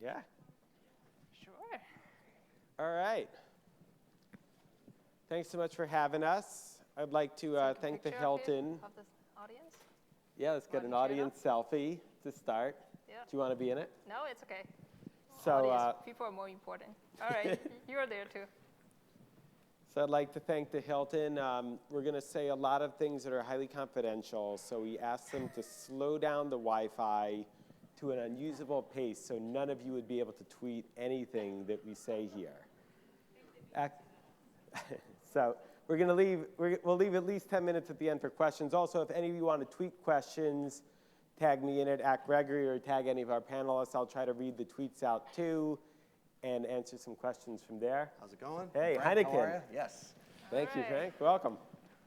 Okay. Yeah. Sure. All right. Thanks so much for having us. I'd like to thank the Hilton. Of the audience? Yeah, let's get an audience selfie to start. Yeah. Do you want to be in it? No, it's okay. So people are more important. All right, you're there too. So I'd like to thank the Hilton. We're going to say a lot of things that are highly confidential, so we asked them to slow down the Wi-Fi to an unusable pace so none of you would be able to tweet anything that we say here. So we're going to we'll leave at least 10 minutes at the end for questions. Also, if any of you want to tweet questions, tag me in it, @Gregory, or tag any of our panelists. I'll try to read the tweets out too and answer some questions from there. How's it going? Hey, Frank, Heineken. how are you? Yes. Thank you, Frank. Welcome.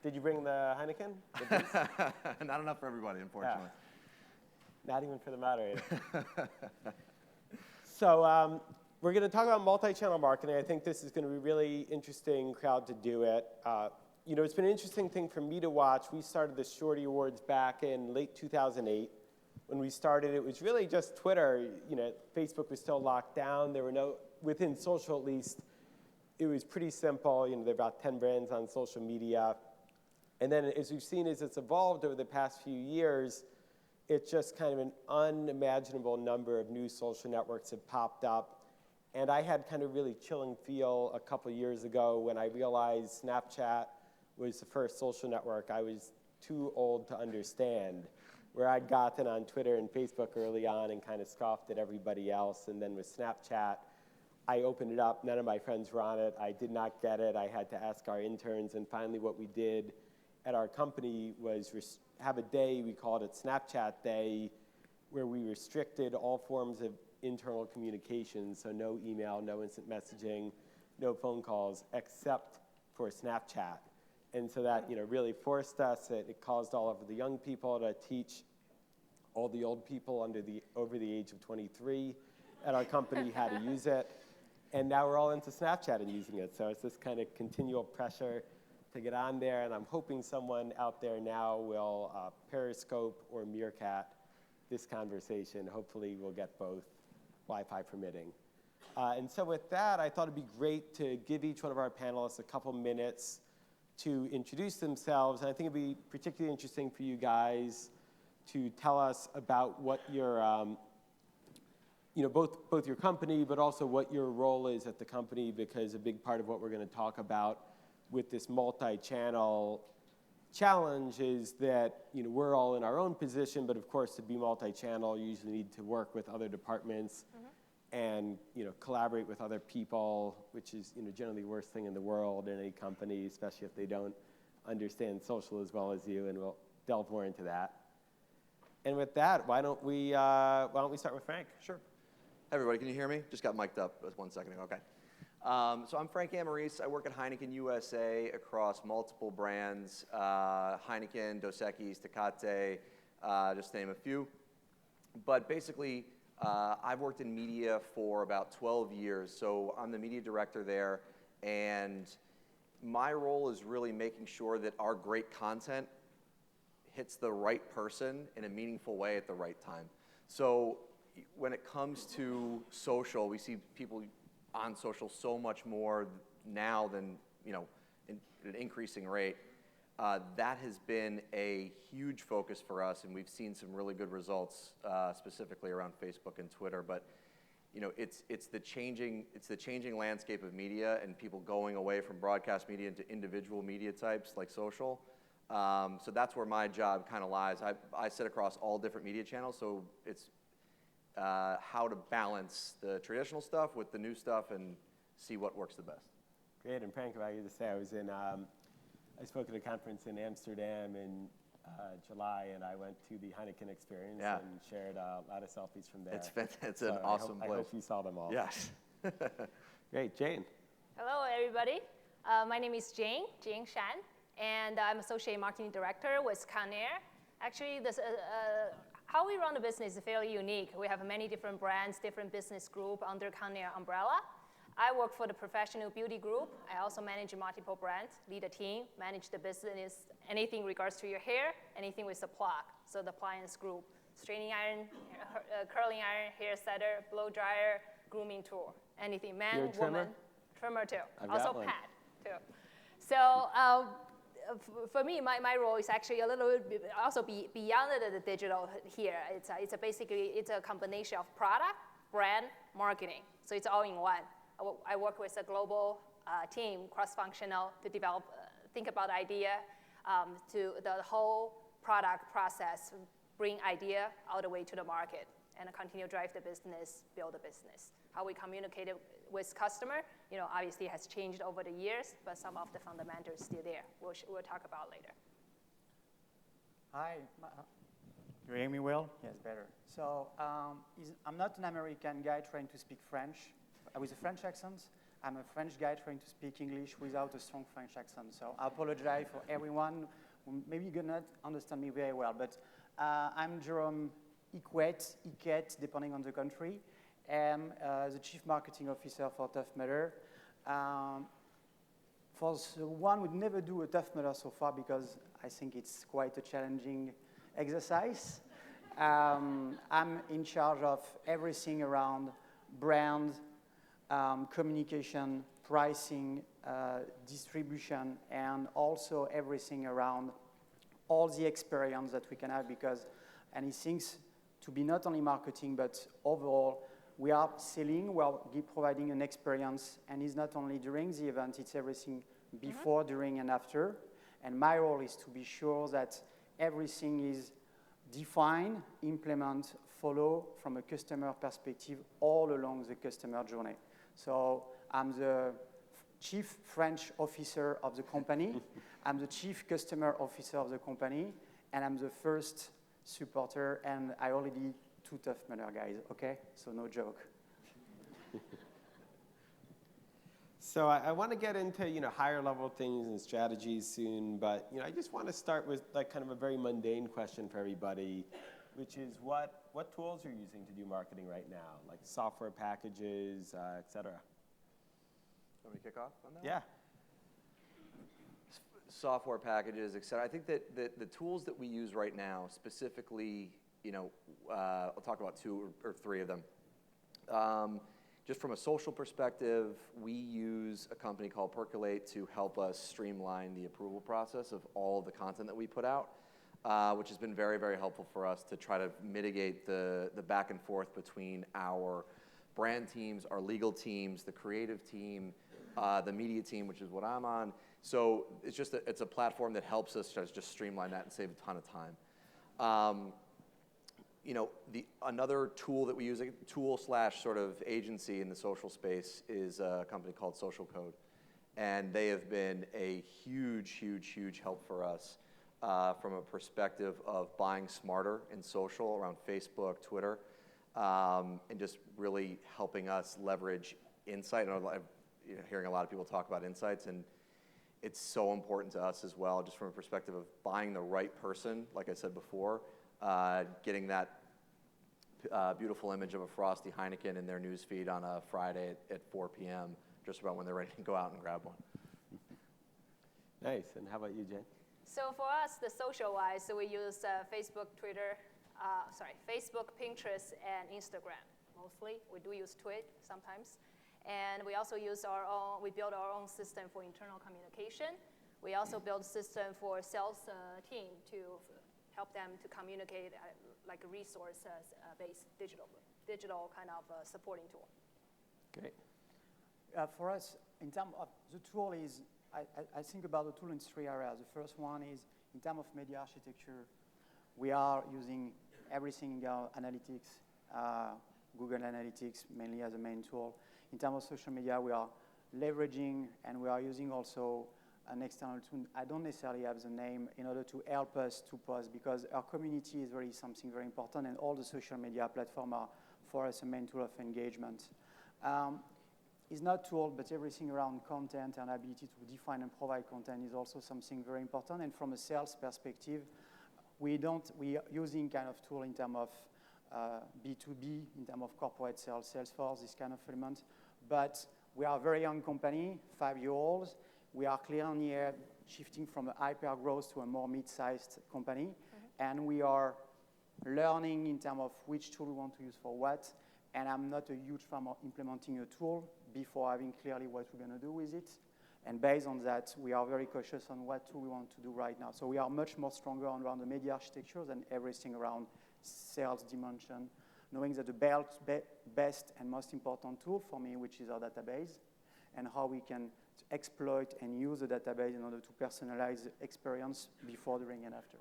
Did you bring the Heineken? Not enough for everybody, unfortunately. Yeah. Not even for the moderator. So we're going to talk about multi-channel marketing. I think this is going to be a really interesting crowd to do it. You know, it's been an interesting thing for me to watch. We started the Shorty Awards back in late 2008. When we started, it was really just Twitter. You know, Facebook was still locked down. There were no, within social at least, it was pretty simple. You know, there are about 10 brands on social media. And then as we've seen as it's evolved over the past few years, it's just kind of an unimaginable number of new social networks have popped up. And I had kind of really chilling feel a couple years ago when I realized Snapchat was the first social network I was too old to understand, where I'd gotten on Twitter and Facebook early on and kind of scoffed at everybody else. And then with Snapchat, I opened it up. None of my friends were on it. I did not get it. I had to ask our interns. And finally, what we did at our company was have a day, we called it Snapchat Day, where we restricted all forms of internal communication, so no email, no instant messaging, no phone calls, except for Snapchat. And so that, you know, really forced us. It caused all of the young people to teach all the old people over the age of 23 at our company how to use it. And now we're all into Snapchat and using it. So it's this kind of continual pressure to get on there. And I'm hoping someone out there now will Periscope or Meerkat this conversation. Hopefully we'll get both, Wi-Fi permitting. And so with that, I thought it'd be great to give each one of our panelists a couple minutes to introduce themselves. And I think it'd be particularly interesting for you guys to tell us about what your, you know, both your company, but also what your role is at the company, because a big part of what we're going to talk about with this multi-channel challenge is that, you know, we're all in our own position, but of course to be multi-channel, you usually need to work with other departments and, you know, collaborate with other people, which is, you know, generally the worst thing in the world in any company, especially if they don't understand social as well as you, and we'll delve more into that. And with that, why don't we start with Frank? Sure. Hey, everybody, can you hear me? Just got mic'd up 1 second ago. Okay. So I'm Frank Amorese. I work at Heineken USA across multiple brands, Heineken, Dos Equis, Tecate, just to name a few. But basically, I've worked in media for about 12 years. So I'm the media director there. And my role is really making sure that our great content hits the right person in a meaningful way at the right time. So when it comes to social, we see people on social so much more now than, you know, at an increasing rate. That has been a huge focus for us, and we've seen some really good results, specifically around Facebook and Twitter. But you know, it's the changing landscape of media, and people going away from broadcast media into individual media types like social. So that's where my job kind of lies. I sit across all different media channels, so it's how to balance the traditional stuff with the new stuff and see what works the best. Great, and Frank, if I could just say, I spoke at a conference in Amsterdam in July, and I went to the Heineken experience and shared a lot of selfies from there. It's an awesome place. I hope you saw them all. Yes. Great, Jane. Hello, everybody. My name is Jane Shan, and I'm Associate Marketing Director with Conair. Actually, how we run the business is fairly unique. We have many different brands, different business groups under Conair umbrella. I work for the professional beauty group. I also manage multiple brands, lead a team, manage the business, anything regards to your hair, anything with the plug, so the appliance group. straightening iron, curling iron, hair setter, blow dryer, grooming tool, anything, man, You're a trimmer? woman, trimmer too, I've got also one. pad too. So for me, my role is actually a little bit also beyond the digital here. It's basically a combination of product, brand, marketing. So it's all in one. I work with a global team, cross-functional, to develop, think about idea, to the whole product process, bring idea all the way to the market, and continue to drive the business, build the business. How we communicate it with customer, obviously has changed over the years, but some of the fundamentals still there. We'll talk about later. Hi, you hear me well? Yes, better. So I'm not an American guy trying to speak French with a French accent. I'm a French guy trying to speak English without a strong French accent. So I apologize for everyone who maybe do not understand me very well. But I'm Jerome Hiquet, depending on the country. I'm the Chief Marketing Officer for Tough Mudder. For the one who never do a Tough Mudder so far, because I think it's quite a challenging exercise, I'm in charge of everything around brand, communication, pricing, distribution, and also everything around all the experience that we can have, and it seems to be not only marketing, but overall, we are selling, we are providing an experience, and it's not only during the event, it's everything before, during, and after. And my role is to be sure that everything is defined, implement, follow from a customer perspective all along the customer journey. So I'm the Chief French Officer of the company, I'm the Chief Customer Officer of the company, and I'm the first supporter, and I already 2 Tough Mudder guys, okay? So no joke. So I want to get into higher level things and strategies soon, but I just want to start with like kind of a very mundane question for everybody, which is what tools are you using to do marketing right now, like software packages, et cetera? Want me to kick off on that? Yeah. Software packages, et cetera. I think that the tools that we use right now, specifically, I'll talk about 2 or 3 of them. Just from a social perspective, we use a company called Percolate to help us streamline the approval process of all of the content that we put out, which has been very, very helpful for us to try to mitigate the back and forth between our brand teams, our legal teams, the creative team, the media team, which is what I'm on. So it's a platform that helps us just streamline that and save a ton of time. Another tool that we use, a tool/sort of agency in the social space, is a company called Social Code. And they have been a huge, huge, huge help for us from a perspective of buying smarter in social around Facebook, Twitter, and just really helping us leverage insight. I'm hearing a lot of people talk about insights, and it's so important to us as well, just from a perspective of buying the right person, like I said before, getting that beautiful image of a frosty Heineken in their news feed on a Friday at 4 p.m., just about when they're ready to go out and grab one. Nice. And how about you, Jane? So for us, the social-wise, so we use Facebook, Pinterest, and Instagram mostly. We do use Twitter sometimes. And we also use we build our own system for internal communication. We also build a system for sales team to help them to communicate like a resource-based digital kind of supporting tool. Great. For us, in terms of the tool is, I think about the tool in 3 areas. The first one is in terms of media architecture. We are using everything in our analytics, Google Analytics mainly as a main tool. In terms of social media, we are leveraging and we are using also an external tool. I don't necessarily have the name in order to help us to post, because our community is really something very important, and all the social media platforms are for us a main tool of engagement. It's not tool, but everything around content and ability to define and provide content is also something very important. And from a sales perspective, we are using kind of tool in terms of B2B, in terms of corporate sales, Salesforce, this kind of element. But we are a very young company, 5-year-olds. We are clearly shifting from a hyper growth to a more mid-sized company. Mm-hmm. And we are learning in terms of which tool we want to use for what, and I'm not a huge fan of implementing a tool before having clearly what we're going to do with it. And based on that, we are very cautious on what tool we want to do right now. So we are much more stronger around the media architecture than everything around sales dimension, knowing that the best and most important tool for me, which is our database, and how we can exploit and use the database in order to personalize the experience before, during, and after.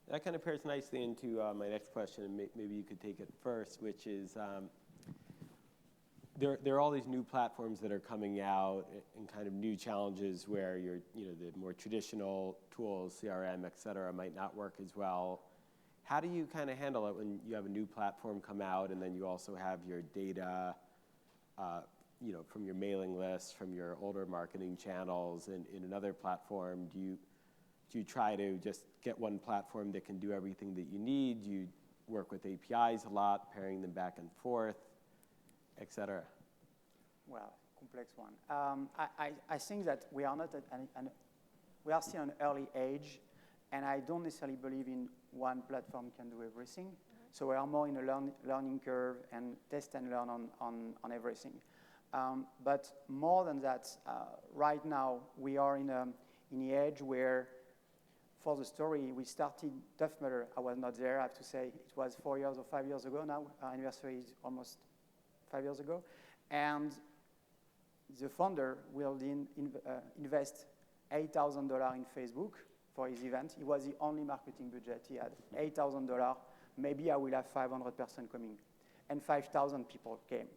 That kind of pairs nicely into my next question, and maybe you could take it first, which is there are all these new platforms that are coming out and kind of new challenges where the more traditional tools, CRM, et cetera, might not work as well. How do you kind of handle it when you have a new platform come out and then you also have your data from your mailing list, from your older marketing channels in another platform? Do you try to just get one platform that can do everything that you need? Do you work with APIs a lot, pairing them back and forth, et cetera? Well, complex one. I think that we are not we are still an early age, and I don't necessarily believe in one platform can do everything. So we are more in a learning curve and test and learn on everything. But more than that, right now we are in the age where, for the story, we started Tough Mudder. I was not there, I have to say. It was 4 years or 5 years ago now. Our anniversary is almost 5 years ago. And the founder will invest $8,000 in Facebook for his event. It was the only marketing budget he had, $8,000. Maybe I will have 500 person coming. And 5,000 people came.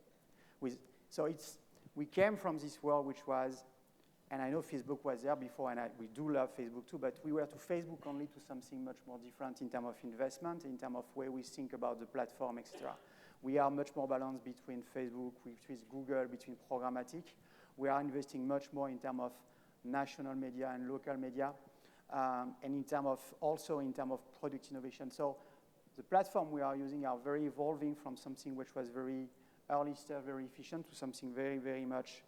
We came from this world which was, and I know Facebook was there before, and we do love Facebook too, but we were to Facebook only to something much more different in terms of investment, in terms of where we think about the platform, etc. We are much more balanced between Facebook, between Google, between programmatic. We are investing much more in terms of national media and local media, and in terms of product innovation. So the platform we are using are very evolving from something which was very early stage, very efficient, to something very, very much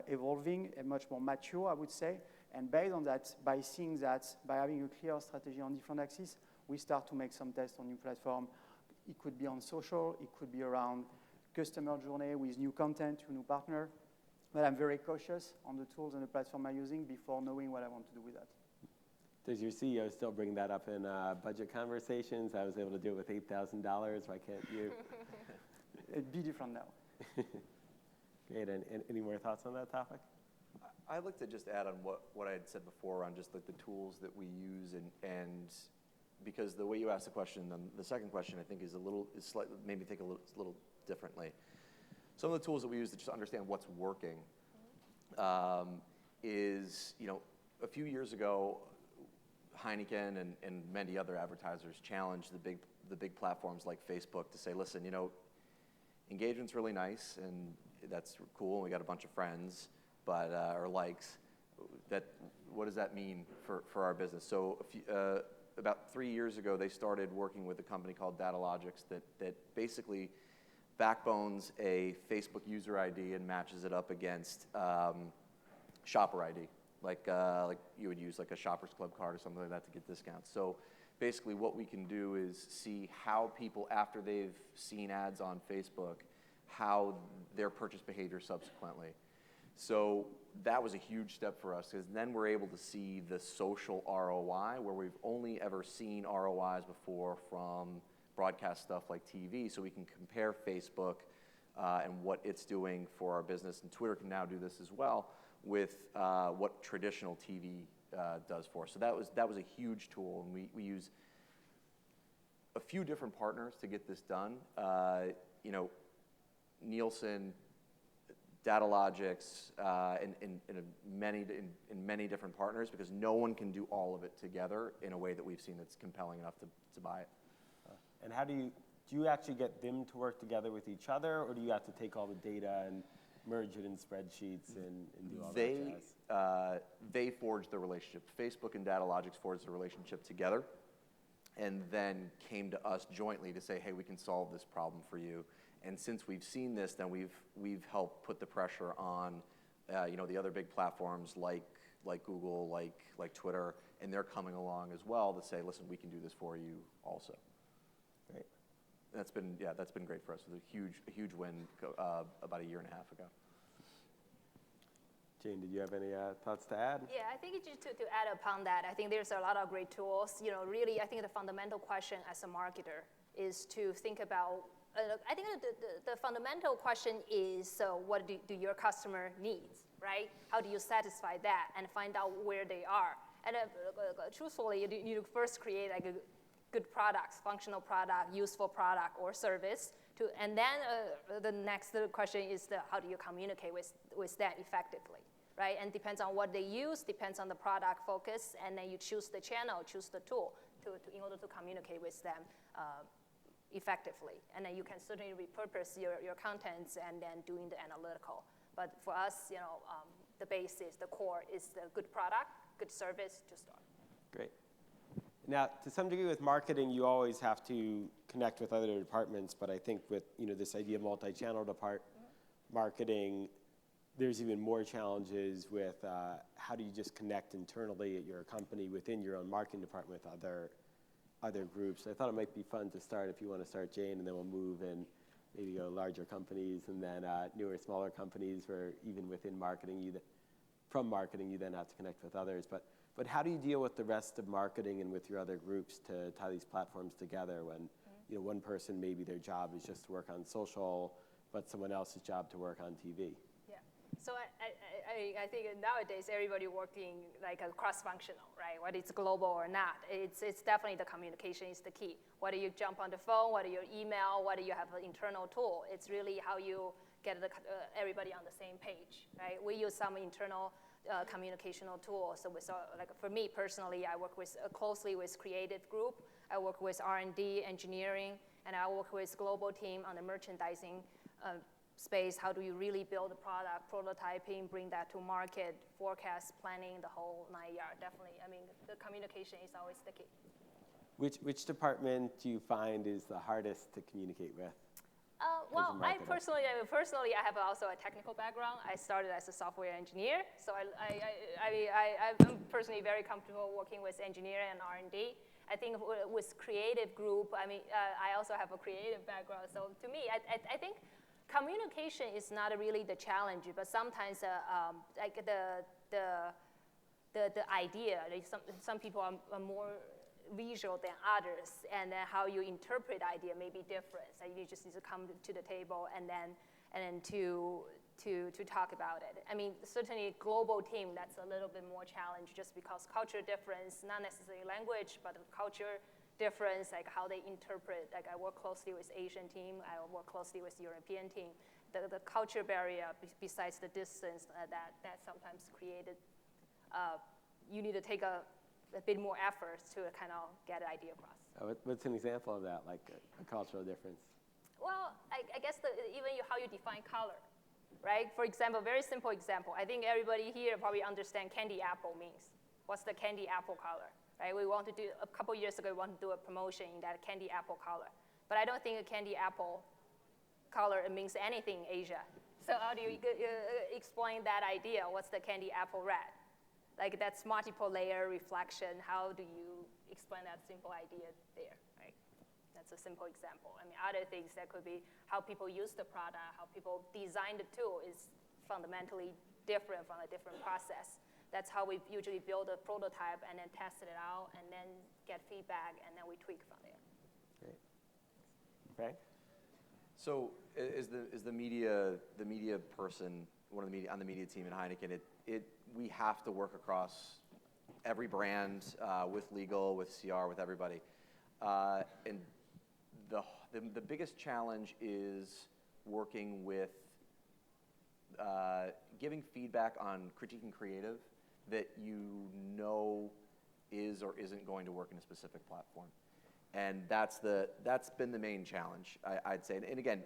evolving and much more mature, I would say. And based on that, by seeing that, by having a clear strategy on different axes, we start to make some tests on new platform. It could be on social, it could be around customer journey with new content to new partner. But I'm very cautious on the tools and the platform I'm using before knowing what I want to do with that. Does your CEO still bring that up in budget conversations? I was able to do it with $8,000. Why can't you? It'd be different now. Great. And any more thoughts on that topic? I'd like to just add on what I had said before on just like the tools that we use, and because the way you asked the question, the second question I think is slightly made me think a little differently. Some of the tools that we use to just understand what's working is, a few years ago, Heineken and many other advertisers challenged the big platforms like Facebook to say, listen, engagement's really nice and that's cool, and we got a bunch of friends, but or likes. What does that mean for our business? So about 3 years ago, they started working with a company called Datalogics that basically backbones a Facebook user ID and matches it up against shopper ID, like you would use like a Shoppers Club card or something like that to get discounts. So basically what we can do is see how people, after they've seen ads on Facebook, how their purchase behavior subsequently. So that was a huge step for us, because then we're able to see the social ROI, where we've only ever seen ROIs before from broadcast stuff like TV, so we can compare Facebook and what it's doing for our business, and Twitter can now do this as well, with what traditional TV does for us. So that was a huge tool, and we use a few different partners to get this done. Nielsen, Datalogics, in many different partners, because no one can do all of it together in a way that we've seen that's compelling enough to buy it. And how do you actually get them to work together with each other, or do you have to take all the data and merge it in spreadsheets and do all that jazz? They forged the relationship. Facebook and Datalogics forged the relationship together, and then came to us jointly to say, hey, we can solve this problem for you. And since we've seen this, then we've helped put the pressure on the other big platforms like Google, like Twitter, and they're coming along as well to say, listen, we can do this for you also. Great. That's been great for us. It was a huge win about a year and a half ago. Jane, did you have any thoughts to add? Yeah, I think just to add upon that, I think there's a lot of great tools. Really, I think the fundamental question as a marketer is to think about, I think the fundamental question is, so what do your customer needs, right? How do you satisfy that and find out where they are? And truthfully, you need to first create like a good product, functional product, useful product or service. And then the next question is how do you communicate with them effectively, right? And depends on what they use, depends on the product focus, and then you choose the channel, choose the tool in order to communicate with them effectively. And then you can certainly repurpose your contents and then doing the analytical. But for us, the basis, the core is the good product, good service to start. Great. Now, to some degree with marketing, you always have to connect with other departments, but I think with this idea of multi-channel marketing, there's even more challenges with how do you just connect internally at your company within your own marketing department with other groups. I thought it might be fun to start, if you want to start, Jane, and then we'll move and maybe go larger companies and then newer, smaller companies where even within marketing, from marketing, you then have to connect with others. But how do you deal with the rest of marketing and with your other groups to tie these platforms together when one person, maybe their job is just to work on social, but someone else's job to work on TV? Yeah. So I think nowadays everybody working like a cross-functional, right? Whether it's global or not, it's definitely the communication is the key. Whether you jump on the phone, whether you email, whether you have an internal tool, it's really how you get everybody on the same page, right? We use some internal communicational tools. So like for me personally, I work closely with creative group. I work with R&D, engineering, and I work with global team on the merchandising space. How do you really build a product, prototyping, bring that to market, forecast, planning, the whole 9 yards? Definitely. I mean, the communication is always the key. Which department do you find is the hardest to communicate with? Well, I personally, I have also a technical background. I started as a software engineer, so I'm personally very comfortable working with engineering and R&D. I think with creative group, I also have a creative background. So to me, I think communication is not really the challenge, but sometimes like the idea. Some people are more visual than others, and then how you interpret idea may be different. So you just need to come to the table and then to talk about it. I mean, certainly global team, that's a little bit more challenge just because culture difference, not necessarily language, but culture difference, like how they interpret. Like I work closely with Asian team, I work closely with European team. The culture barrier, besides the distance, that sometimes created, you need to take a bit more effort to kind of get an idea across. What's an example of that, like a cultural difference? Well, I guess even how you define color, right? For example, very simple example. I think everybody here probably understand candy apple means. What's the candy apple color, right? We want to do, a couple years ago, we want to do a promotion in that candy apple color. But I don't think a candy apple color means anything in Asia. So how do you explain that idea? What's the candy apple red? Like that's multiple layer reflection. How do you explain that simple idea there, right? That's a simple example. I mean, other things that could be how people use the product, how people design the tool is fundamentally different from a different process. That's how we usually build a prototype and then test it out and then get feedback and then we tweak from there. Great. Okay. So is the media person, one of the media on the media team at Heineken, we have to work across every brand with legal, with CR, with everybody. And the biggest challenge is working with giving feedback on critiquing creative that you know is or isn't going to work in a specific platform. And that's been the main challenge, I'd say. And again,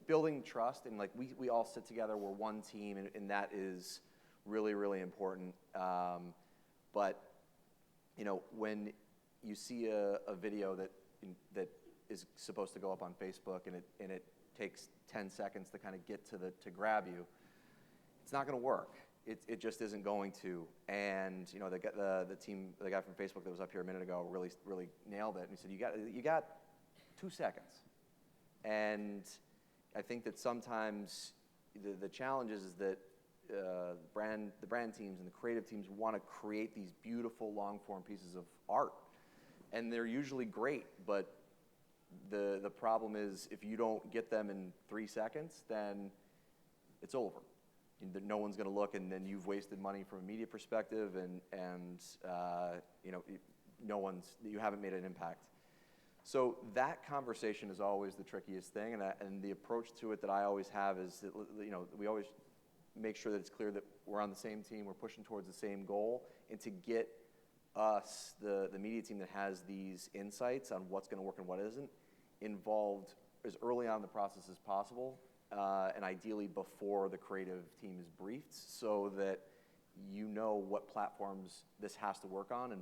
building trust, and like we all sit together, we're one team, and that is really, really important. But when you see a video that is supposed to go up on Facebook and it takes 10 seconds to kind of get to grab you, it's not going to work. It just isn't going to. And the guy from Facebook that was up here a minute ago really nailed it. And he said, you got 2 seconds. And I think that sometimes the challenge is that the brand teams and the creative teams want to create these beautiful long-form pieces of art. And they're usually great, but the problem is if you don't get them in 3 seconds, then it's over. No one's going to look, and then you've wasted money from a media perspective, and you know, you haven't made an impact. So that conversation is always the trickiest thing, and the approach to it that I always have is that, you know, we always make sure that it's clear that we're on the same team, we're pushing towards the same goal, and to get us, the media team that has these insights on what's going to work and what isn't, involved as early on in the process as possible, and ideally before the creative team is briefed, so that you know what platforms this has to work on and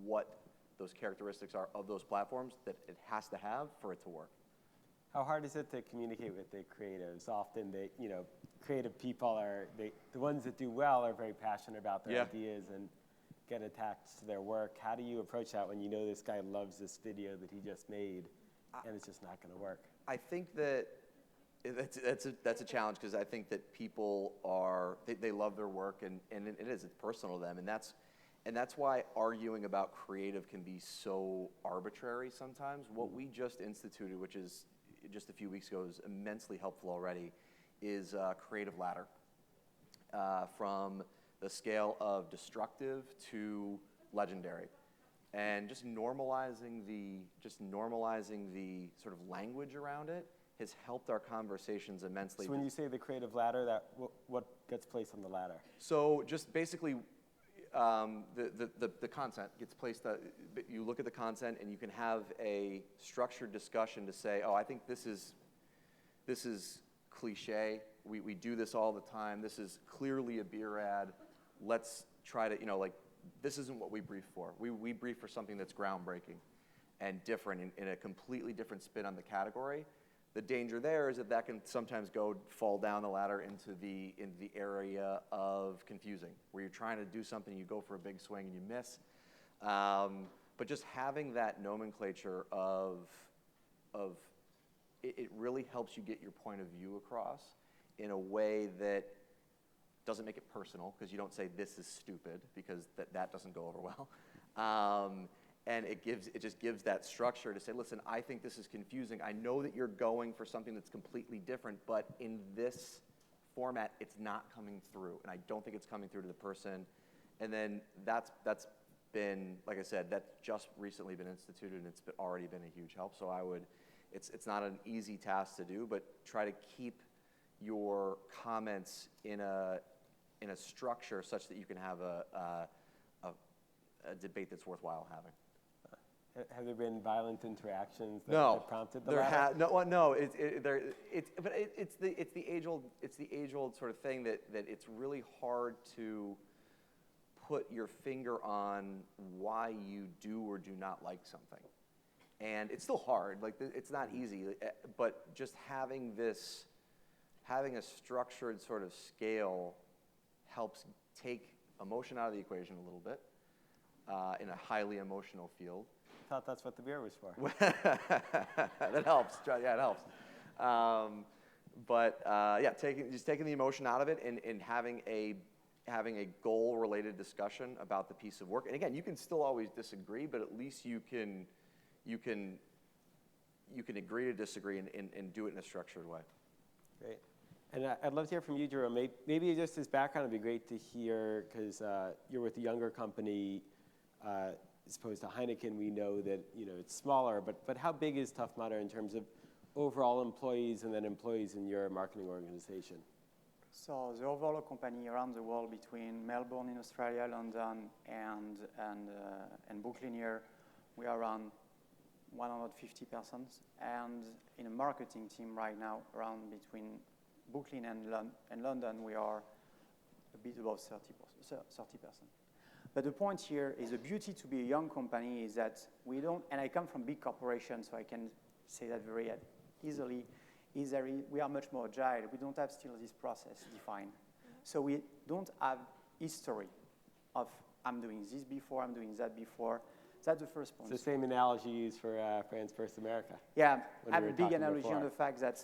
what those characteristics are of those platforms that it has to have for it to work. How hard is it to communicate with the creatives? Often, you know, creative people the ones that do well are very passionate about their ideas and get attached to their work. How do you approach that when you know this guy loves this video that he just made and it's just not going to work? I think that that's a challenge, because I think that people they love their work, and it's personal to them, and that's why arguing about creative can be so arbitrary sometimes. What we just instituted, which is just a few weeks ago, is immensely helpful already, is a creative ladder, from the scale of destructive to legendary, and just normalizing the sort of language around it has helped our conversations immensely. So when you say the creative ladder, what gets placed on the ladder? So just basically, the content gets placed. You look at the content, and you can have a structured discussion to say, oh, I think this is cliche. We do this all the time. This is clearly a beer ad. Let's try to, you know, like, this isn't what we brief for. We brief for something that's groundbreaking and different, in a completely different spin on the category. The danger there is that can sometimes fall down the ladder into the area of confusing, where you're trying to do something, you go for a big swing and you miss. But just having that nomenclature of it really helps you get your point of view across in a way that doesn't make it personal, because you don't say this is stupid, because that doesn't go over well. And it just gives that structure to say, listen, I think this is confusing. I know that you're going for something that's completely different, but in this format, it's not coming through. And I don't think it's coming through to the person. And then that's been, like I said, that's just recently been instituted, and it's already been a huge help. So it's not an easy task to do, but try to keep your comments in a structure such that you can have a debate that's worthwhile having. Have there been violent interactions that prompted the ladder? No. It's the age old sort of thing that it's really hard to put your finger on why you do or do not like something, and it's still hard. Like, it's not easy, but just having a structured sort of scale helps take emotion out of the equation a little bit in a highly emotional field. I thought that's what the beer was for. That helps. Yeah, it helps. Taking the emotion out of it and having a goal-related discussion about the piece of work. And again, you can still always disagree, but at least you can agree to disagree and do it in a structured way. Great. And I'd love to hear from you, Jerome. Maybe just as background, it'd be great to hear, because you're with a younger company. As opposed to Heineken, we know that, you know, it's smaller, but how big is Tough Mudder in terms of overall employees and then employees in your marketing organization? So the overall company around the world, between Melbourne in Australia, London, and Brooklyn here, we are around 150 persons, and in a marketing team right now, around between Brooklyn and London, we are a bit above 30%. But the point here is, the beauty to be a young company is that we don't, and I come from big corporations, so I can say that very easily, we are much more agile. We don't have still this process defined. So we don't have history of, I'm doing this before, I'm doing that before. That's the first point. It's the same analogy used for France versus America. Yeah, when I have we a were big talking analogy before. on the fact that,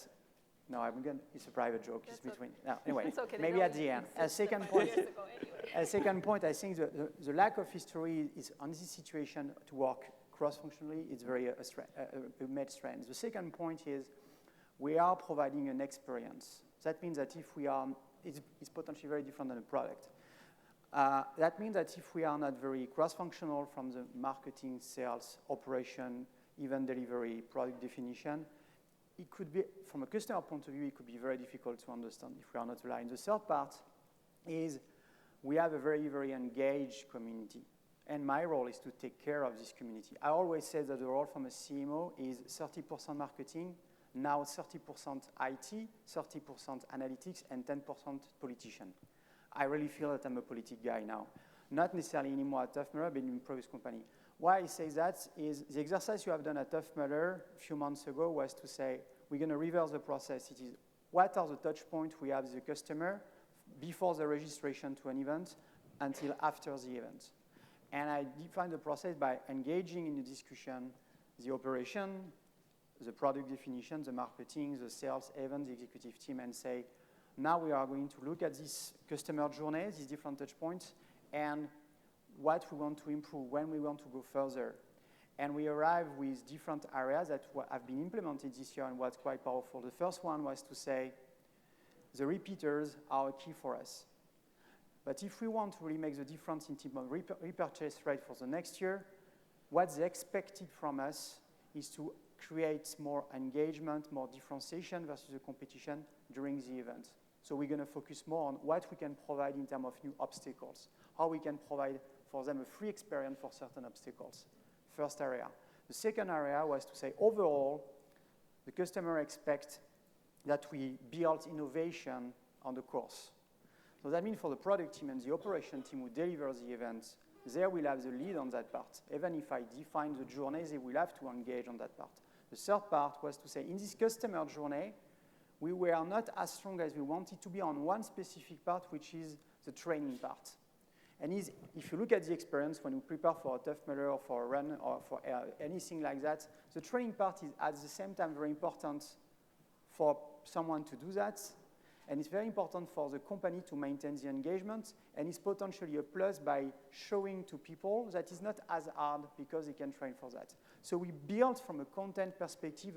no, it's a private joke. It's between, no, anyway, It's okay, they maybe don't at the end. A exist second 5 point, years ago anyway. a second point, I think the lack of history is on this situation to work cross-functionally, it's very a major strength. The second point is we are providing an experience. That means that if we are, it's potentially very different than a product. That means that if we are not very cross-functional from the marketing, sales, operation, even delivery, product definition, it could be, from a customer point of view, it could be very difficult to understand if we are not aligned. The third part is we have a very, very engaged community. And my role is to take care of this community. I always say that the role from a CMO is 30% marketing, now 30% IT, 30% analytics, and 10% politician. I really feel that I'm a politic guy now. Not necessarily anymore at Tough Mudder, but in previous company. Why I say that is the exercise you have done at Tough Mudder a few months ago was to say, we're going to reverse the process. It is, what are the touch points we have with the customer before the registration to an event until after the event? And I define the process by engaging in the discussion, the operation, the product definition, the marketing, the sales, even the executive team, and say, now we are going to look at this customer journey, these different touch points, and what we want to improve, when we want to go further. And we arrive with different areas that have been implemented this year and what's quite powerful. The first one was to say, the repeaters are a key for us. But if we want to really make the difference in terms of repurchase rate for the next year, what's expected from us is to create more engagement, more differentiation versus the competition during the event. So we're going to focus more on what we can provide in terms of new obstacles, how we can provide for them a free experience for certain obstacles. First area. The second area was to say, overall, the customer expects that we build innovation on the course. So that means for the product team and the operation team who deliver the events, they will have the lead on that part. Even if I define the journey, they will have to engage on that part. The third part was to say, in this customer journey, we were not as strong as we wanted to be on one specific part, which is the training part. And if you look at the experience when we prepare for a Tough Mudder or for a run or for anything like that, the training part is at the same time very important for someone to do that. And it's very important for the company to maintain the engagement. And it's potentially a plus by showing to people that it's not as hard because they can train for that. So we built from a content perspective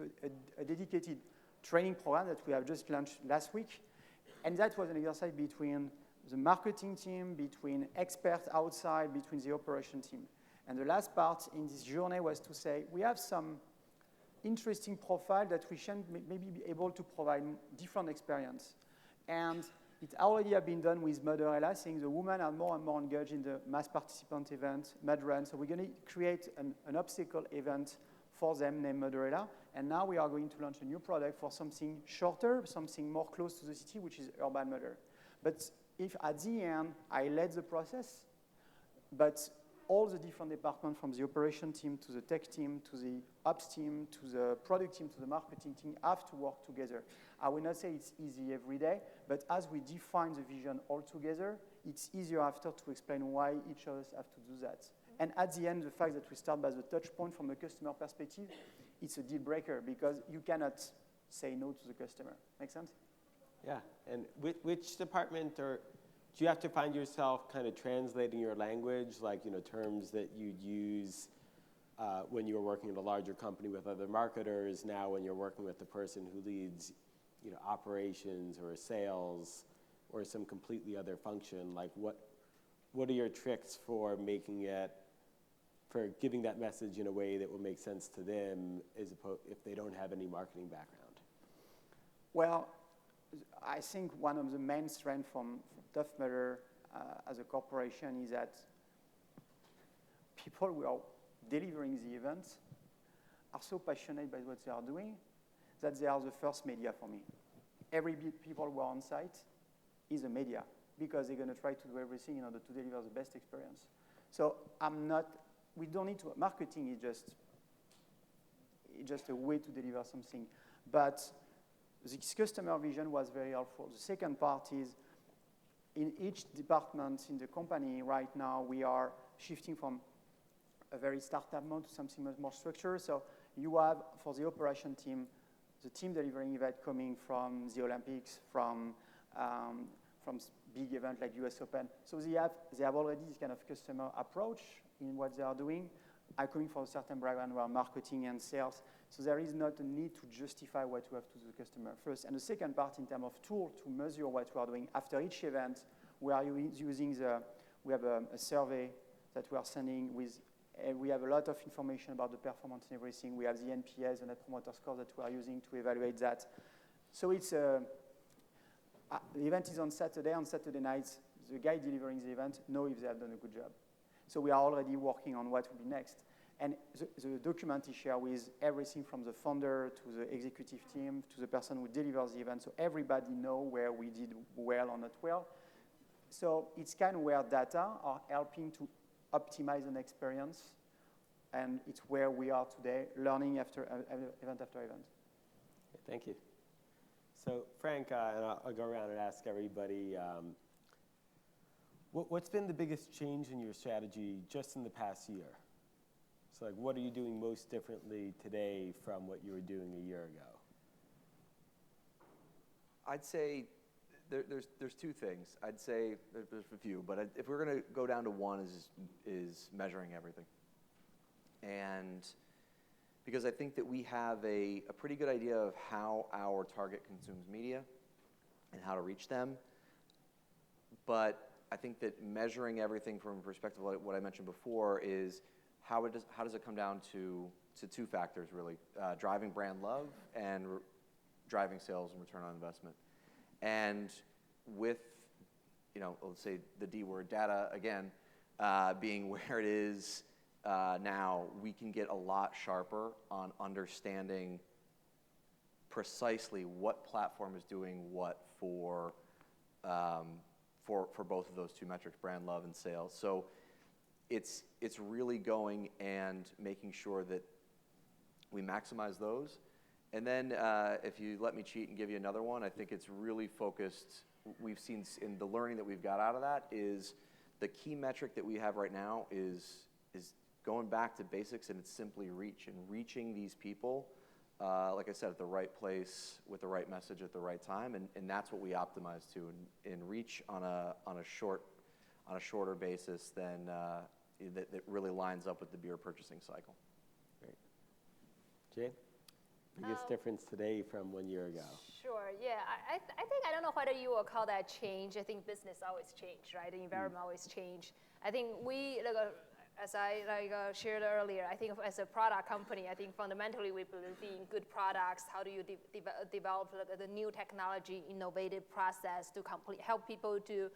a dedicated training program that we have just launched last week. And that was an exercise between the marketing team, between experts outside, between the operation team. And the last part in this journey was to say, we have some interesting profile that we should maybe be able to provide different experience. And it already have been done with Mudderella, saying the women are more and more engaged in the mass participant event, Mud Run. So we're going to create an obstacle event for them named Mudderella. And now we are going to launch a new product for something shorter, something more close to the city, which is Urban Mudder. But if at the end I led the process, but all the different departments from the operation team to the tech team to the ops team to the product team to the marketing team have to work together. I will not say it's easy every day, but as we define the vision all together, it's easier after to explain why each of us have to do that. And at the end, the fact that we start by the touch point from a customer perspective, it's a deal breaker because you cannot say no to the customer. Make sense? Yeah, and which department or do you have to find yourself kind of translating your language, like terms that you'd use when you were working in a larger company with other marketers? Now, when you're working with the person who leads, operations or sales or some completely other function, like what are your tricks for giving that message in a way that will make sense to them, as opposed if they don't have any marketing background? Well, I think one of the main strengths from Tough Mudder as a corporation is that people who are delivering the events are so passionate by what they are doing that they are the first media for me. Every people who are on site is a media because they're going to try to do everything in order to deliver the best experience. So we don't need to, marketing is just a way to deliver something. But this customer vision was very helpful. The second part is in each department in the company right now, we are shifting from a very startup mode to something much more structured. So you have, for the operation team, the team delivering event coming from the Olympics, from big event like US Open. So they have already this kind of customer approach in what they are doing. I'm coming from a certain background where marketing and sales. So there is not a need to justify what you have to the customer first. And the second part in terms of tool to measure what we are doing after each event, we are using we have a survey that we are sending with, we have a lot of information about the performance and everything. We have the NPS, the Net Promoter Score that we are using to evaluate that. So it's the event is on Saturday. On Saturday nights, the guy delivering the event knows if they have done a good job. So we are already working on what will be next. And the document is shared with everything from the founder to the executive team to the person who delivers the event. So everybody knows where we did well or not well. So it's kind of where data are helping to optimize an experience. And it's where we are today, learning after event after event. Thank you. So Frank, and I'll go around and ask everybody, what's been the biggest change in your strategy just in the past year? So like, what are you doing most differently today from what you were doing a year ago? I'd say there's two things. I'd say there's a few, but if we're going to go down to one is measuring everything. And because I think that we have a pretty good idea of how our target consumes media and how to reach them. But I think that measuring everything from a perspective of what I mentioned before is how does it come down to two factors, really, driving brand love and driving sales and return on investment. And with, let's say the D word, data, again, being where it is now, we can get a lot sharper on understanding precisely what platform is doing what for both of those two metrics, brand love and sales. So it's really going and making sure that we maximize those. And then if you let me cheat and give you another one, I think it's really focused. We've seen in the learning that we've got out of that is the key metric that we have right now is going back to basics, and it's simply reaching these people, like I said, at the right place with the right message at the right time, and that's what we optimize to, and reach on a shorter basis than that really lines up with the beer purchasing cycle. Great. Jane? Biggest difference today from 1 year ago? Sure, yeah. I think, I don't know whether you will call that change. I think business always change, right? The environment always change. I think we, as I shared earlier, I think as a product company, I think fundamentally we believe in good products. How do you develop the new technology, innovative process to help people to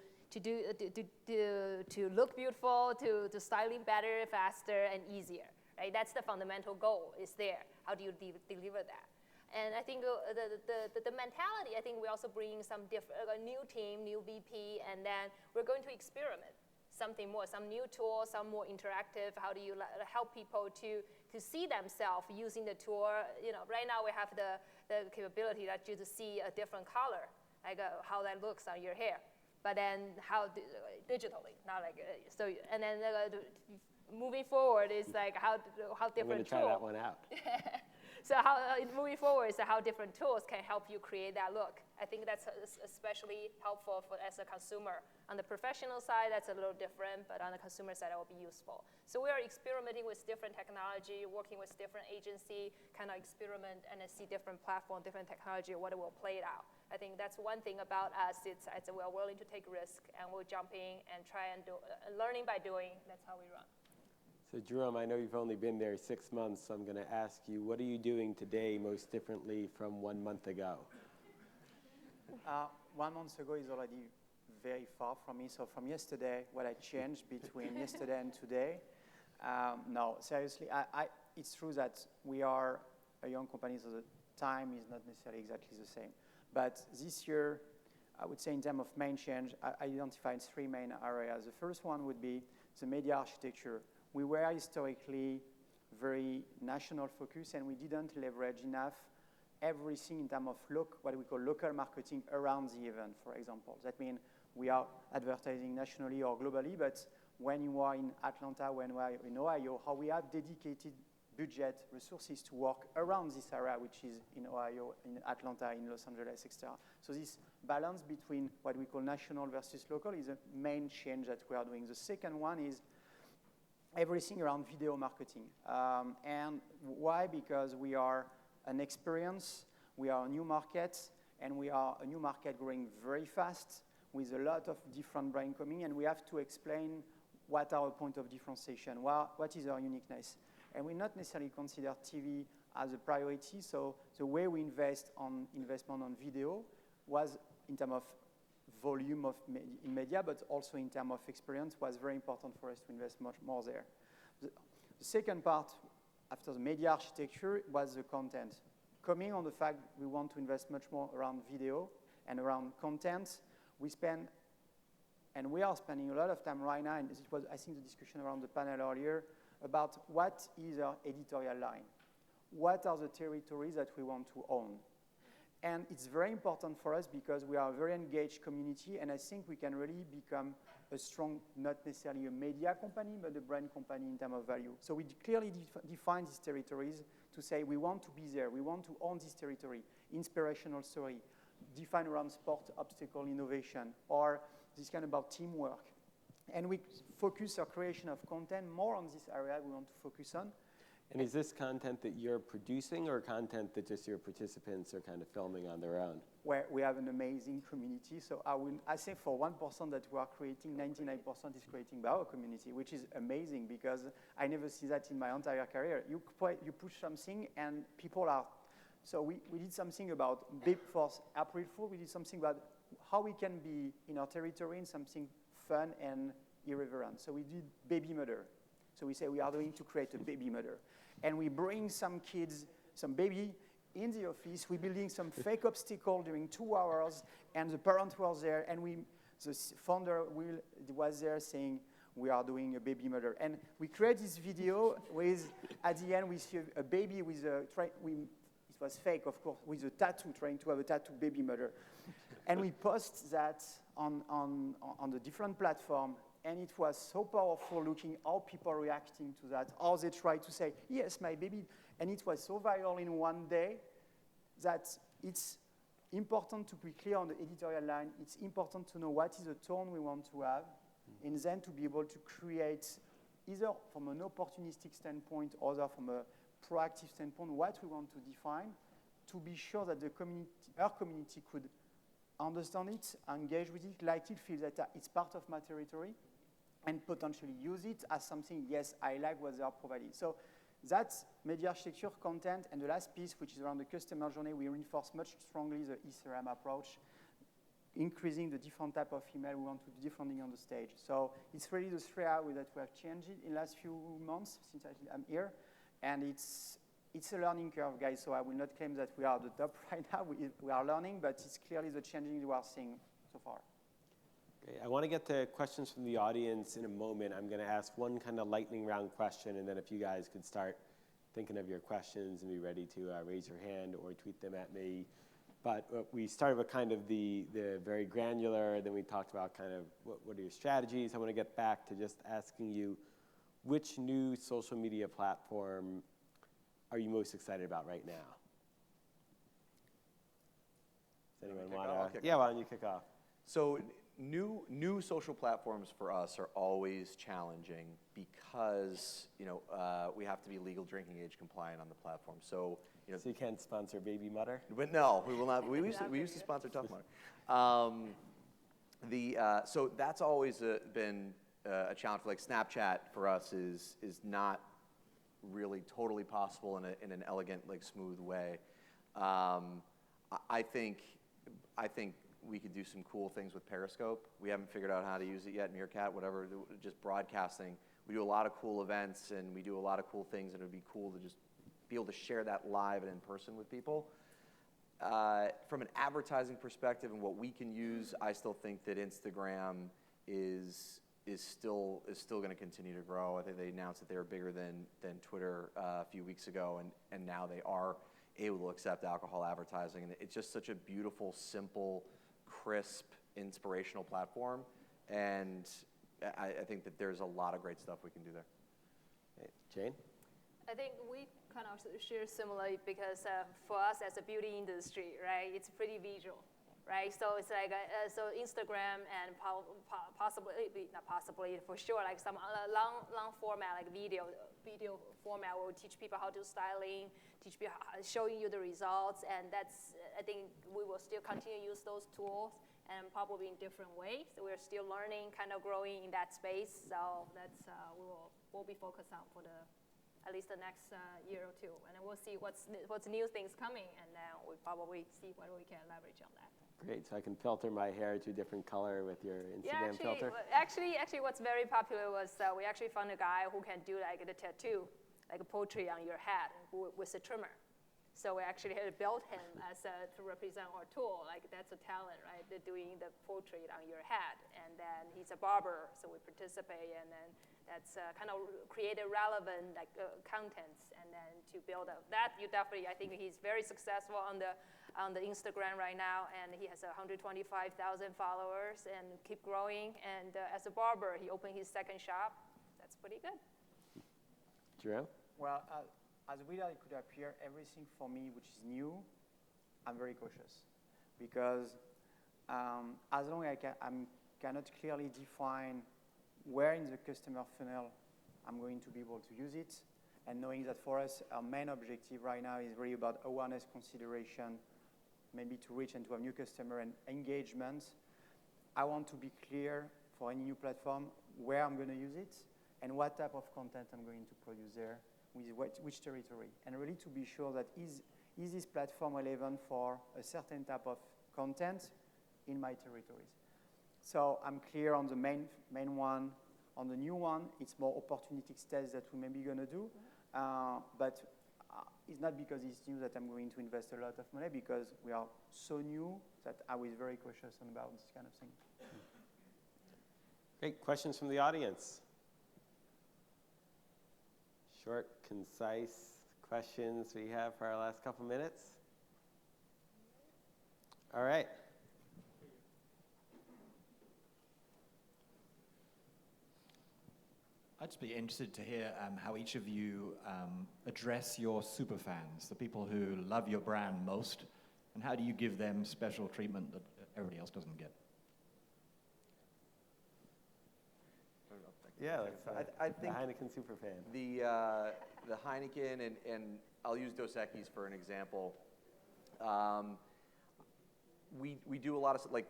look beautiful, to styling better, faster, and easier, right? That's the fundamental goal is there. How do you deliver that? And I think the mentality, I think we're also bringing some a new team, new VP, and then we're going to experiment something more, some new tool, some more interactive. How do you help people to see themselves using the tool? Right now we have the capability that you to see a different color, like how that looks on your hair. But then digitally, not like so. And then moving forward is like how different tools. I'm going to try that one out. So moving forward is how different tools can help you create that look. I think that's especially helpful as a consumer. On the professional side, that's a little different, but on the consumer side, that will be useful. So we are experimenting with different technology, working with different agency, kind of experiment and see different platform, different technology, what it will play it out. I think that's one thing about us. It's we're willing to take risk, and we're jumping and try and do learning by doing. That's how we run. So Jerome, I know you've only been there 6 months, so I'm going to ask you, what are you doing today most differently from 1 month ago? 1 month ago is already very far from me. So from yesterday, what I changed between yesterday and today, no, seriously, it's true that we are a young company, so the time is not necessarily exactly the same. But this year, I would say in terms of main change, I identified 3 main areas. The first one would be the media architecture. We were historically very national focused, and we didn't leverage enough everything in terms of what we call local marketing around the event, for example. That means we are advertising nationally or globally, but when you are in Atlanta, when you are in Ohio, how we have dedicated budget resources to work around this area, which is in Ohio, in Atlanta, in Los Angeles, etc. So this balance between what we call national versus local is a main change that we are doing. The second one is everything around video marketing. And why? Because we are an experience, we are a new market, and we are a new market growing very fast with a lot of different brands coming, and we have to explain what are our point of differentiation, what is our uniqueness. And we not necessarily consider TV as a priority, so the way we investment on video was in terms of volume in media, but also in terms of experience, was very important for us to invest much more there. The second part, after the media architecture, was the content. Coming on the fact we want to invest much more around video and around content, we are spending a lot of time right now, and this was, I think, the discussion around the panel earlier, about what is our editorial line. What are the territories that we want to own? And it's very important for us because we are a very engaged community, and I think we can really become a strong, not necessarily a media company, but a brand company in terms of value. So we clearly define these territories to say we want to be there, we want to own this territory, inspirational story, define around sport, obstacle, innovation, or this kind about teamwork. And we focus our creation of content more on this area we want to focus on. And is this content that you're producing or content that just your participants are kind of filming on their own? Where we have an amazing community. So I say for 1% that we are creating, 99% is creating by our community, which is amazing because I never see that in my entire career. You push something and people are. So we did something about for April Fool. We did something about how we can be in our territory in something fun and irreverent. So we did baby murder. So we say we are going to create a baby murder. And we bring some kids, some baby in the office. We're building some fake obstacle during 2 hours, and the parent was there, and the founder was there saying, we are doing a baby murder. And we create this video with, at the end, we see a baby with it was fake, of course, with a tattoo, trying to have a tattoo baby murder. And we post that on the different platform, and it was so powerful looking how people are reacting to that, how they try to say, yes, my baby. And it was so viral in one day that it's important to be clear on the editorial line. It's important to know what is the tone we want to have, and then to be able to create, either from an opportunistic standpoint or from a proactive standpoint, what we want to define, to be sure that our community could understand it, engage with it, like it, feel that it's part of my territory, and potentially use it as something, yes, I like what they are providing. So that's media architecture, content, and the last piece, which is around the customer journey, we reinforce much strongly the ECRM approach, increasing the different type of email we want to do differently on the stage. So it's really the 3 areas that we have changed in the last few months since I'm here, and it's a learning curve, guys, so I will not claim that we are at the top right now. We are learning, but it's clearly the changing we are seeing so far. Okay, I want to get to questions from the audience in a moment. I'm going to ask one kind of lightning round question, and then if you guys could start thinking of your questions and be ready to raise your hand or tweet them at me. But we started with kind of the very granular, then we talked about kind of what are your strategies. I want to get back to just asking you, which new social media platform are you most excited about right now? Does anyone want to? Yeah, why don't you kick off? So new social platforms for us are always challenging because we have to be legal drinking age compliant on the platform. So so you can't sponsor Baby Mutter? But no, we will not. We used to sponsor Tough Mudder. So that's always been a challenge. Like Snapchat for us is not really totally possible in an elegant, like smooth way. I think we could do some cool things with Periscope. We haven't figured out how to use it yet. Meerkat, whatever, just broadcasting. We do a lot of cool events and we do a lot of cool things, and it would be cool to just be able to share that live and in person with people. From an advertising perspective and what we can use, I still think that Instagram is still going to continue to grow. I think they announced that they were bigger than Twitter a few weeks ago, and now they are able to accept alcohol advertising. And it's just such a beautiful, simple, crisp, inspirational platform. And I think that there's a lot of great stuff we can do there. Okay. Jane? I think we kind of share similarly because for us as a beauty industry, right, it's pretty visual, right? So it's like, so Instagram and possibly, not possibly, for sure, like some long format, like video format will teach people how to styling, teach people showing you the results, and that's, I think we will still continue to use those tools and probably in different ways. So we're still learning, kind of growing in that space. So that's, we'll be focused on for at least the next year or two. And then we'll see what's new things coming, and then we'll probably see what we can leverage on that. Great, so I can filter my hair to a different color with your Instagram filter? Actually, what's very popular was we actually found a guy who can do like the tattoo, like a poetry on your head with a trimmer. So we actually had built him to represent our tool. Like that's a talent, right? They're doing the portrait on your head. And then he's a barber, so we participate. And then that's kind of created relevant like contents. And then to build up that, you definitely, I think he's very successful on the Instagram right now. And he has 125,000 followers and keep growing. And as a barber, he opened his second shop. That's pretty good. Jerome? Well, as weird as it could appear, everything for me which is new, I'm very cautious. Because as long as I cannot clearly define where in the customer funnel I'm going to be able to use it, and knowing that for us, our main objective right now is really about awareness, consideration, maybe to reach and to have new customer and engagement, I want to be clear for any new platform where I'm going to use it and what type of content I'm going to produce there, with which territory, and really to be sure that is this platform relevant for a certain type of content in my territories. So I'm clear on the main one. On the new one, it's more opportunistic steps that we may be going to do, but it's not because it's new that I'm going to invest a lot of money, because we are so new that I was very cautious about this kind of thing. Great, questions from the audience? Short, concise questions we have for our last couple minutes? All right. I'd just be interested to hear how each of you address your super fans, the people who love your brand most, and how do you give them special treatment that everybody else doesn't get? Yeah, I think the Heineken superfan. The Heineken, and I'll use Dos Equis for an example. We do a lot of, like,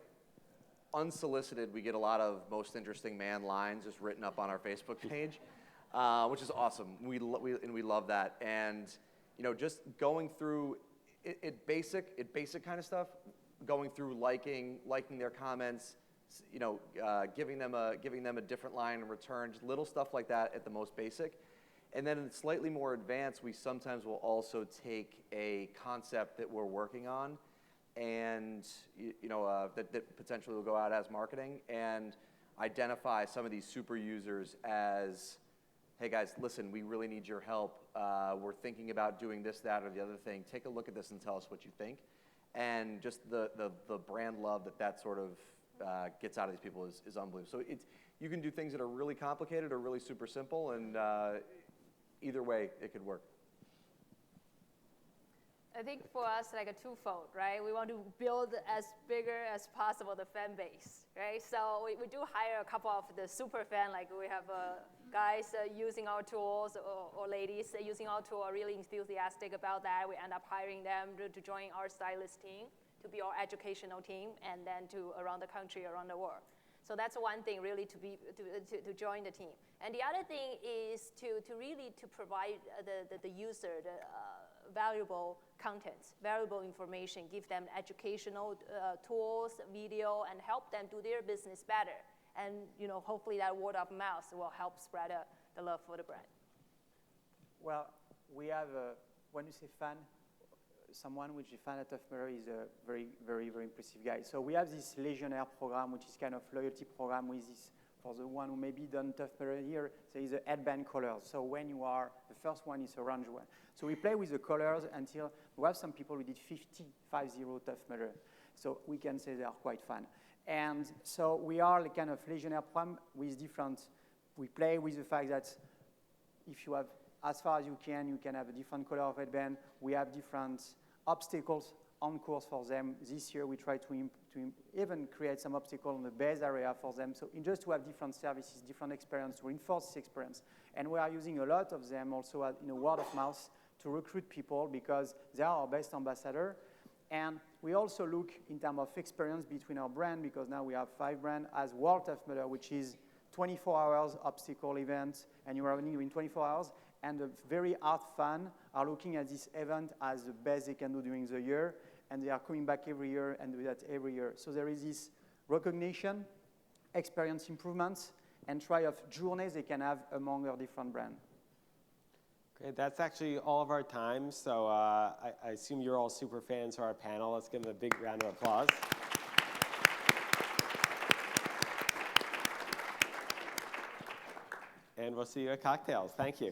unsolicited, we get a lot of most interesting man lines just written up on our Facebook page, which is awesome. We love that. And, you know, just going through basic kind of stuff, going through liking their comments, you know, giving them a different line in return, just little stuff like that at the most basic. And then in slightly more advanced, we sometimes will also take a concept that we're working on and, you know, that potentially will go out as marketing and identify some of these super users as, hey guys, listen, we really need your help. We're thinking about doing this, that, or the other thing. Take a look at this and tell us what you think. And just the brand love that sort of gets out of these people is unbelievable. So you can do things that are really complicated or really super simple, and either way, it could work. I think for us, like a twofold, right? We want to build as bigger as possible the fan base, right? So we do hire a couple of the super fan, like we have guys using our tools or ladies using our tool are really enthusiastic about that. We end up hiring them to join our stylist team, to be our educational team, and then to around the country, around the world. So that's one thing, really, to join the team. And the other thing is to really provide the user valuable contents, valuable information, give them educational tools, video, and help them do their business better. And, you know, hopefully that word of mouth will help spread the love for the brand. Well, we have, when you say fan, someone which is fan of Tough Mudder is a very, very, very impressive guy. So we have this Legionnaire program, which is kind of loyalty program with this, for the one who maybe done Tough Mudder here, there is a headband colors. So when you are, the first one is orange one. So we play with the colors until, we have some people who did 50 Tough Mudder. So we can say they are quite fun. And so we are like kind of Legionnaire program with different, we play with the fact that if you have, as far as you can have a different color of headband. We have different obstacles on course for them. This year we try to even create some obstacle on the base area for them. So just to have different services, different experience, to reinforce this experience. And we are using a lot of them also in a word of mouth to recruit people because they are our best ambassador. And we also look in terms of experience between our brand because now we have 5 brands as World Tough Mudder, which is 24 hours obstacle event, and you are running in 24 hours. And the very hard fan are looking at this event as the best they can do during the year, and they are coming back every year and do that every year. So there is this recognition, experience improvements, and try of journeys they can have among our different brands. Great, that's actually all of our time. So I assume you're all super fans of our panel. Let's give them a big round of applause. And we'll see you at cocktails. Thank you.